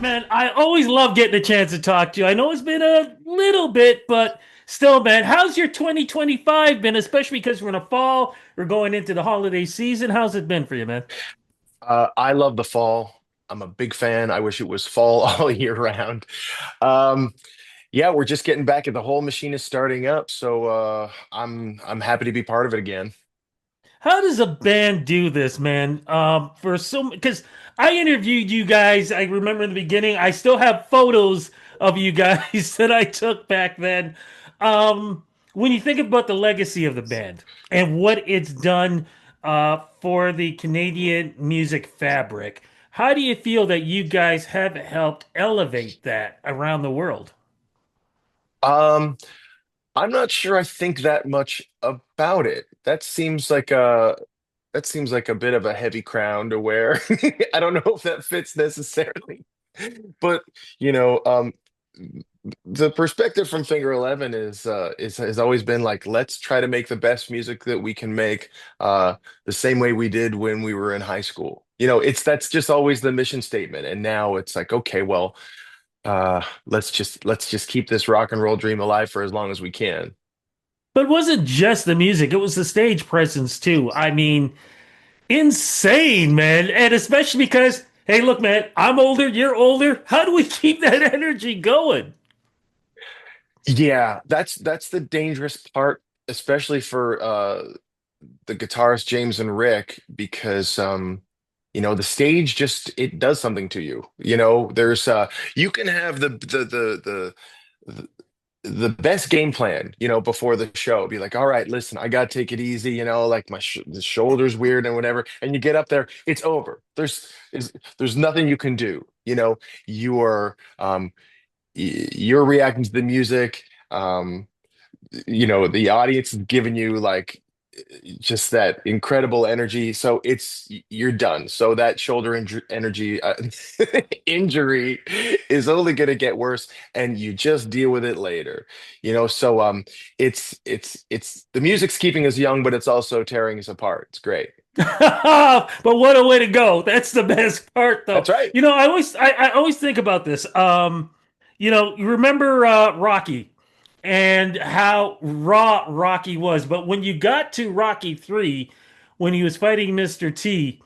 Man, I always love getting a chance to talk to you. I know it's been a little bit, but still, man, how's your 2025 been? Especially because we're in the fall, we're going into the holiday season. How's it been for you, man? I love the fall. I'm a big fan. I wish it was fall all year round. Um, yeah, we're just getting back, and the whole machine is starting up. So I'm happy to be part of it again. How does a band do this, man? For so because I interviewed you guys. I remember in the beginning. I still have photos of you guys that I took back then. When you think about the legacy of the band and what it's done for the Canadian music fabric, how do you feel that you guys have helped elevate that around the world? Um, I'm not sure I think that much about it. That seems like a bit of a heavy crown to wear. I don't know if that fits necessarily, but you know, um, the perspective from Finger Eleven is has always been like, let's try to make the best music that we can make, the same way we did when we were in high school. It's that's just always the mission statement. And now it's like, okay, well, let's just keep this rock and roll dream alive for as long as we can. But it wasn't just the music, it was the stage presence too. I mean, insane, man. And especially because, hey, look, man, I'm older, you're older. How do we keep that energy going? Yeah, that's the dangerous part, especially for the guitarist James and Rick, because the stage just it does something to you. There's you can have the the best game plan, before the show. Be like, all right, listen, I gotta take it easy, like the shoulder's weird and whatever. And you get up there, it's over. There's nothing you can do. You are you're reacting to the music. The audience is giving you like just that incredible energy. So you're done. So that energy injury is only going to get worse, and you just deal with it later. So it's the music's keeping us young, but it's also tearing us apart. It's great. But what a way to go. That's the best part though. That's right. I always think about this. You remember Rocky and how raw Rocky was, but when you got to Rocky 3, when he was fighting Mr. T,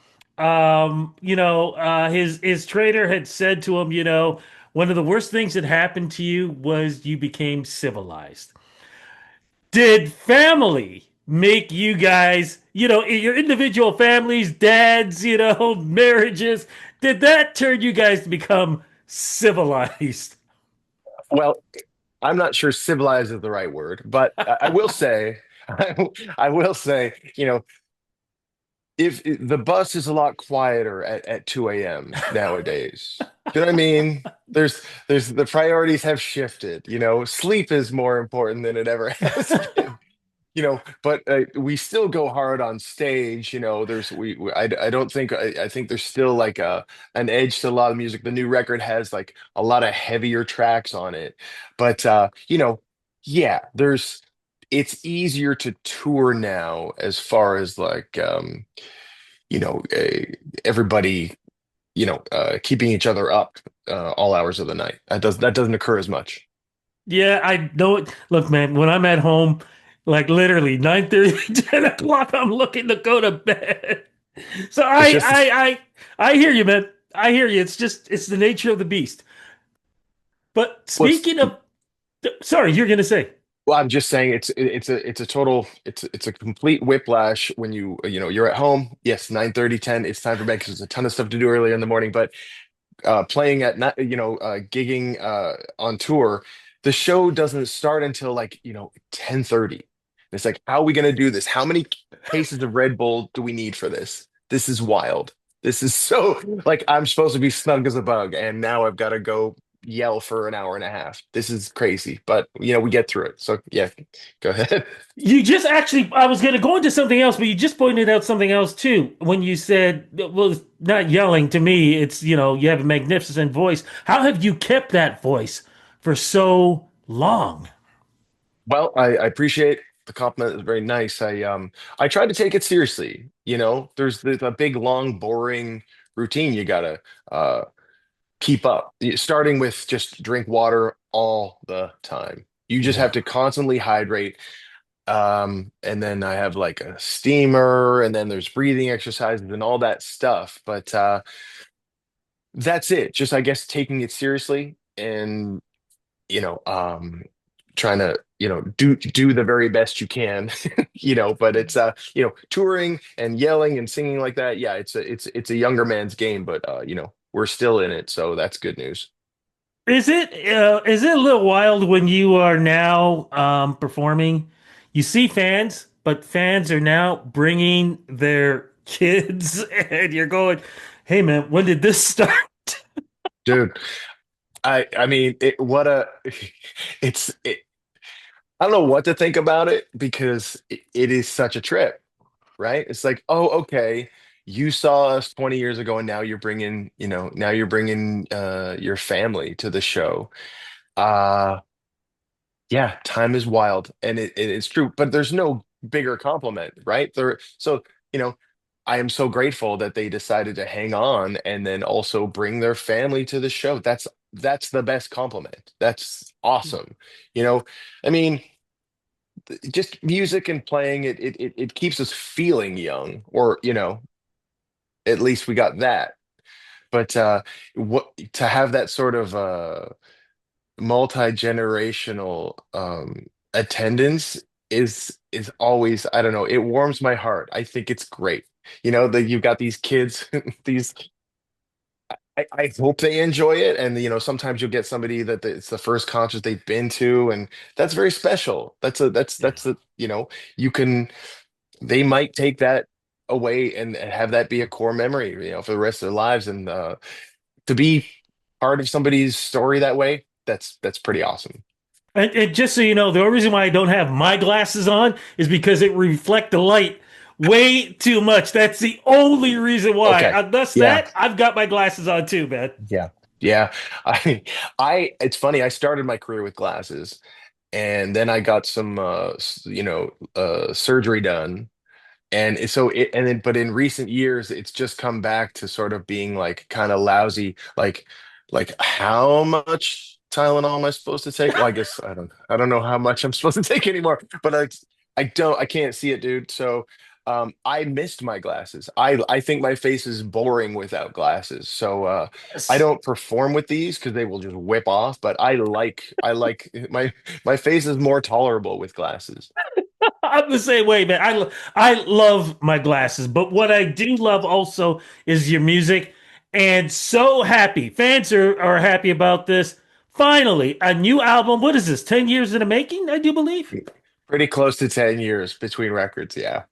his trainer had said to him, one of the worst things that happened to you was you became civilized. Did family make you guys, your individual families, dads, marriages, did that turn you guys to become civilized? Well, I'm not sure civilized is the right word, but I will say, I will say, if the bus is a lot quieter at 2 a.m. nowadays. Do you know what I mean? There's the priorities have shifted. Sleep is more important than it ever has been. But we still go hard on stage. I don't think I think there's still like an edge to a lot of music. The new record has like a lot of heavier tracks on it, but yeah, it's easier to tour now as far as like everybody keeping each other up all hours of the night. That doesn't occur as much. Yeah, I know it. Look, man, when I'm at home, like literally 9:30, 10 o'clock, I'm looking to go to bed. So It's just I hear you, man. I hear you. It's the nature of the beast. But what's speaking of, sorry, you're gonna say. Well, I'm just saying it's a complete whiplash when you're at home. Yes, 9:30, 10. It's time for bed because there's a ton of stuff to do earlier in the morning. But playing at night, gigging on tour, the show doesn't start until like 10:30. It's like, how are we gonna do this? How many cases of Red Bull do we need for this? This is wild. This is so like I'm supposed to be snug as a bug, and now I've got to go yell for an hour and a half. This is crazy, but we get through it. So yeah, go ahead. You just actually, I was going to go into something else, but you just pointed out something else too. When you said, well, it's not yelling to me, it's, you have a magnificent voice. How have you kept that voice for so long? Well, I appreciate the compliment. It's very nice. I try to take it seriously. There's a big, long, boring routine you gotta uh keep up. Starting with just drink water all the time. You just have Yeah. to constantly hydrate. And then I have like a steamer, and then there's breathing exercises and all that stuff. But that's it. Just I guess taking it seriously and you know, trying to, do the very best you can, but it's touring and yelling and singing like that. Yeah, it's a younger man's game, but we're still in it, so that's good news. Is it a little wild when you are now performing? You see fans, but fans are now bringing their kids, and you're going, "Hey, man, when did this start?" Dude, I mean, it's it, I don't know what to think about it because it is such a trip, right? It's like, oh, okay, you saw us 20 years ago, and now you're bringing your family to the show. Uh yeah, time is wild, and it's true, but there's no bigger compliment, right? So, you know, I am so grateful that they decided to hang on and then also bring their family to the show. That's the best compliment. That's awesome. You know, I mean, just music and playing it keeps us feeling young, or at least we got that. But what to have that sort of multi-generational attendance is always, I don't know, it warms my heart. I think it's great. That you've got these kids, these I hope they enjoy it. And sometimes you'll get somebody that it's the first concert they've been to, and that's very special. That's a, you can they might take that away and have that be a core memory, for the rest of their lives. And to be part of somebody's story that way, that's pretty awesome. And just so you know, the only reason why I don't have my glasses on is because it reflect the light way too much. That's the only reason why. Okay. Thus Yeah. that, I've got my glasses on too, man. Yeah. Yeah. It's funny. I started my career with glasses, and then I got some, surgery done. But in recent years, it's just come back to sort of being like kind of lousy. Like how much Tylenol am I supposed to take? Well, I guess I don't know how much I'm supposed to take anymore, but I can't see it, dude. So, I missed my glasses. I think my face is boring without glasses. So, I Yes. don't perform with these because they will just whip off, but I like my face is more tolerable with glasses. I'm the same way, man. I love my glasses, but what I do love also is your music. And so happy. Fans are happy about this. Finally, a new album. What is this? 10 years in the making, I do believe. Pretty close to 10 years between records, yeah.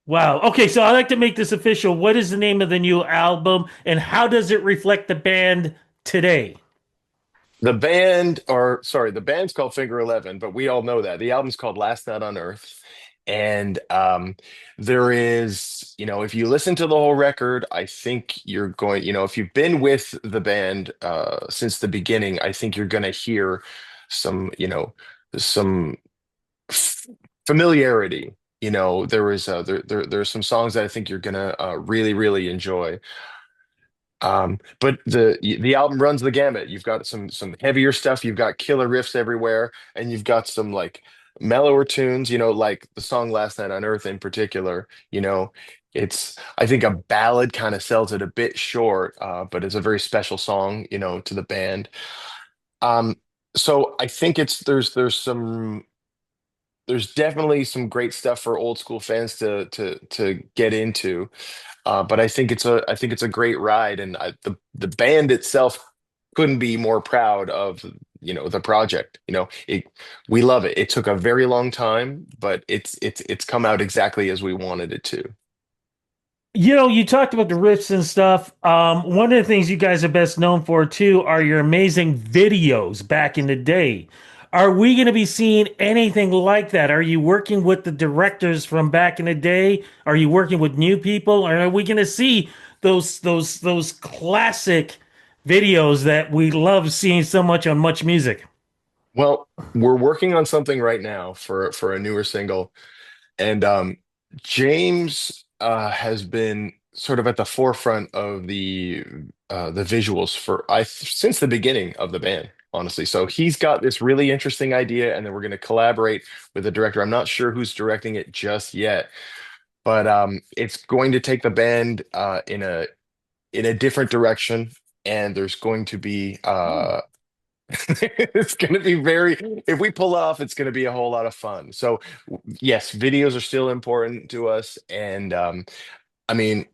Wow. Okay, so I'd like to make this official. What is the name of the new album and how does it reflect the band today? The band's called Finger 11, but we all know that. The album's called Last Night on Earth. And there is, if you listen to the whole record, I think you're going, if you've been with the band since the beginning, I think you're going to hear some, some f- familiarity. There's some songs that I think you're gonna really, really enjoy. But the album runs the gamut. You've got some heavier stuff, you've got killer riffs everywhere, and you've got some like mellower tunes, like the song Last Night on Earth in particular. It's I think a ballad kind of sells it a bit short, but it's a very special song, to the band. Um, so I think there's definitely some great stuff for old school fans to get into. But I think it's a great ride, and the band itself couldn't be more proud of the project. We love it. It took a very long time, but it's come out exactly as we wanted it to. You talked about the riffs and stuff. One of the things you guys are best known for too are your amazing videos back in the day. Are we going to be seeing anything like that? Are you working with the directors from back in the day? Are you working with new people? Or are we going to see those classic videos that we love seeing so much on Much Music? Well, we're working on something right now for a newer single, and James has been sort of at the forefront of the visuals for I since the beginning of the band, honestly. So he's got this really interesting idea, and then we're going to collaborate with the director. I'm not sure who's directing it just yet, but it's going to take the band in a different direction, and there's going to be Oh. it's going to be very, if we pull off, it's going to be a whole lot of fun. So yes, videos are still important to us, and I mean,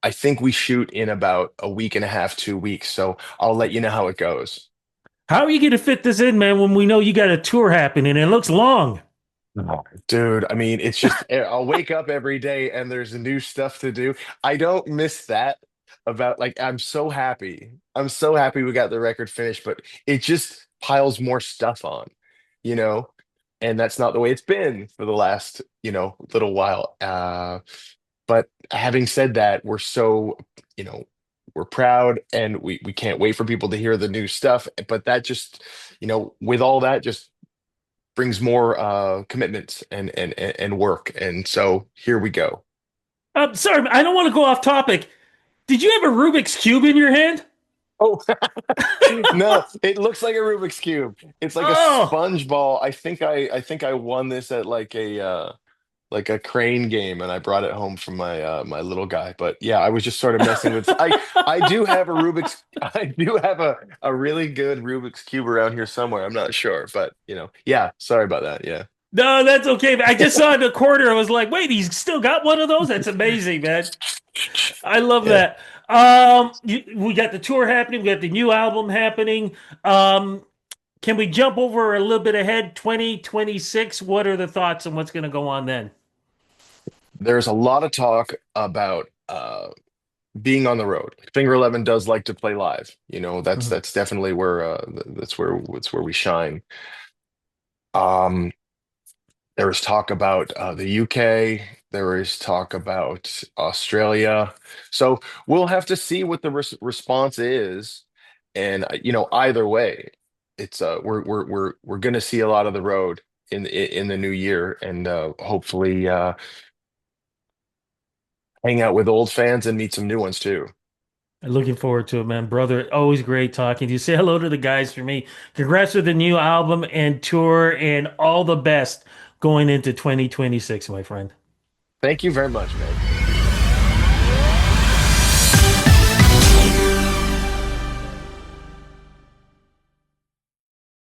I think we shoot in about a week and a half, 2 weeks. So I'll let you know how it goes. How are you going to fit this in, man, when we know you got a tour happening and it looks long? Oh, dude, I mean, it's just I'll wake up every day and there's new stuff to do. I don't miss that about like I'm so happy. I'm so happy we got the record finished, but it just piles more stuff on, you know? And that's not the way it's been for the last, little while. But having said that, we're so, you know, we're proud and we can't wait for people to hear the new stuff. But that just, with all that, just brings more commitments and work. And so here we go. Sorry, I don't want to go off topic. Did you have a Rubik's Cube in your hand? Oh no, it looks like a Rubik's Cube. It's like a Oh, sponge ball. I think I won this at like a crane game, and I brought it home from my little guy. But yeah, I was just sort of messing with I do have a Rubik's I do have a really good Rubik's Cube around here somewhere. I'm not sure, but yeah, sorry about that. Yeah. no, that's okay. I just saw it in the corner. I was like, wait, he's still got one of those? That's amazing, man. I love Yeah. that. We got the tour happening. We got the new album happening. Can we jump over a little bit ahead? 2026. What are the thoughts on what's going to go on then? There's a lot of talk about being on the road. Finger Eleven does like to play live. Mhm. That's definitely where that's where we shine. Um, there was talk about the UK. There is talk about Australia. So we'll have to see what the response is, and either way, it's we're going to see a lot of the road in the new year, and hopefully hang out with old fans and meet some new ones too. Looking forward to it, man. Brother, always great talking to you. Say hello to the guys for me. Congrats with the new album and tour and all the best going into 2026, my friend. Thank you very much, man.